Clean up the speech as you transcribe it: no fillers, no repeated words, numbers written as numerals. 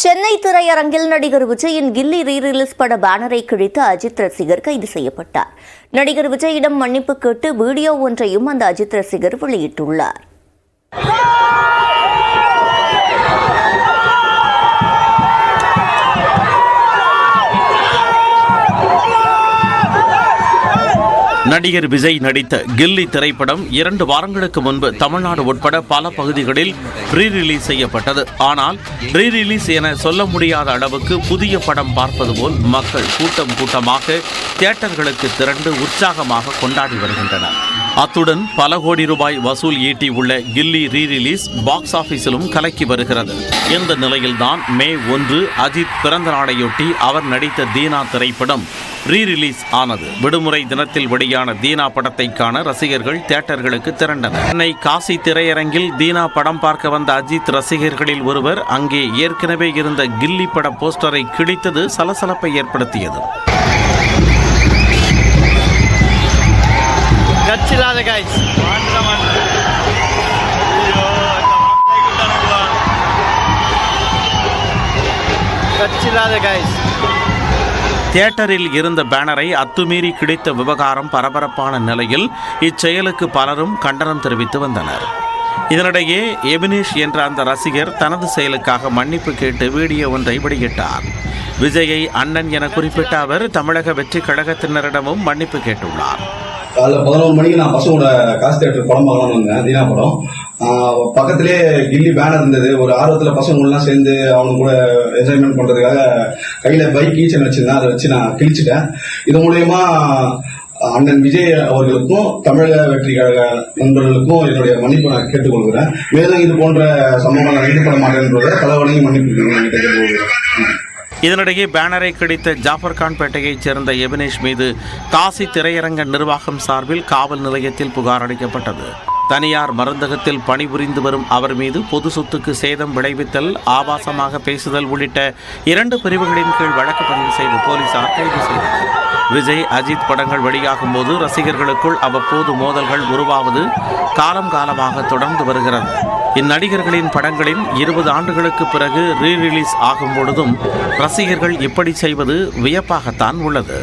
சென்னை திரையரங்கில் நடிகர் விஜயின் கில்லி ரீரிலீஸ் பட பேனரை கிழித்த அஜித் ரசிகர் கைது செய்யப்பட்டார். நடிகர் விஜயிடம் மன்னிப்பு கேட்டு வீடியோ ஒன்றையும் அந்த அஜித் ரசிகர் வெளியிட்டுள்ளார். நடிகர் விஜய் நடித்த கில்லி திரைப்படம் 2 வாரங்களுக்கு முன்பு தமிழ்நாடு உட்பட பல பகுதிகளில் ரீரிலீஸ் செய்யப்பட்டது. ஆனால் ரீரிலீஸ் என சொல்ல முடியாத அளவுக்கு புதிய படம் பார்ப்பது போல் மக்கள் கூட்டமாக தியேட்டர்களுக்கு திரண்டு உற்சாகமாக கொண்டாடி வருகின்றனர். அத்துடன் பல கோடி ரூபாய் வசூல் ஈட்டியுள்ள கில்லி ரீரிலீஸ் பாக்ஸ் ஆபீஸிலும் கலக்கி வருகிறது. இந்த நிலையில்தான் மே 1 அஜித் பிறந்த நாளையொட்டி அவர் நடித்த தீனா திரைப்படம் ரீரிலீஸ் ஆனது. விடுமுறை தினத்தில் வெளியான தீனா படத்தை காண ரசிகர்கள் தியேட்டர்களுக்கு திரண்டனர். சென்னை காசி திரையரங்கில் தீனா படம் பார்க்க வந்த அஜித் ரசிகர்களில் ஒருவர் அங்கே ஏற்கனவே இருந்த கில்லி பட போஸ்டரை கிழித்தது சலசலப்பை ஏற்படுத்தியது. தியேட்டரில் இருந்த பேனரை அத்துமீறி கிடைத்த விவகாரம் பரபரப்பான நிலையில் இச்செயலுக்கு பலரும் கண்டனம் தெரிவித்து வந்தனர். இதனிடையே எபினேஷ் என்ற அந்த ரசிகர் தனது செயலுக்காக மன்னிப்பு கேட்டு வீடியோ ஒன்றை வெளியிட்டார். விஜயை அண்ணன் என குறிப்பிட்ட அவர் தமிழக வெற்றி கழகத்தினரிடமும் மன்னிப்பு கேட்டுள்ளார். காலைல 11 மணிக்கு நான் பசங்களோட காசு தேட்டர் படம் பார்க்கலாம் வந்தேன். தீனா படம் பக்கத்திலே கில்லி பேனர் இருந்தது. ஒரு ஆர்வத்துல பசங்கள்லாம் சேர்ந்து அவங்க கூட என்ஜாய்மெண்ட் பண்றதுக்காக கையில பைக் கீச்சன் வச்சிருந்தேன். அதை வச்சு நான் கிழிச்சிட்டேன். இது மூலயமா அண்ணன் விஜய் அவர்களுக்கும் தமிழக வெற்றி கழக நண்பர்களுக்கும் என்னுடைய மன்னிப்பு நான் கேட்டுக்கொள்கிறேன். மேலும் இது போன்ற சம்பவங்கள் ஈடுபட மாட்டேன்றத தலைவனையும் மன்னிப்பு கேட்டுக்கொள்கிறேன். இதனிடையே பேனரை கிடைத்த ஜாஃபர்கான்பேட்டையைச் சேர்ந்த எபினேஷ் மீது காசி திரையரங்க நிர்வாகம் சார்பில் காவல் நிலையத்தில் புகார் அளிக்கப்பட்டது. தனியார் மருந்தகத்தில் பணிபுரிந்து வரும் அவர் மீது பொது சொத்துக்கு சேதம் விளைவித்தல், ஆபாசமாக பேசுதல் உள்ளிட்ட 2 பிரிவுகளின் கீழ் வழக்கு பதிவு செய்து போலீசார் கைது செய்தனர். விஜய் அஜித் படங்கள் வெளியாகும் போது ரசிகர்களுக்குள் அவ்வப்போது மோதல்கள் உருவாவது காலமாக தொடர்ந்து வருகிறது. இந்நடிகர்களின் படங்களின் 20 ஆண்டுகளுக்கு பிறகு ரீரிலீஸ் ஆகும் பொழுதும் ரசிகர்கள் இப்படி செய்வது வியப்பாகத்தான் உள்ளது.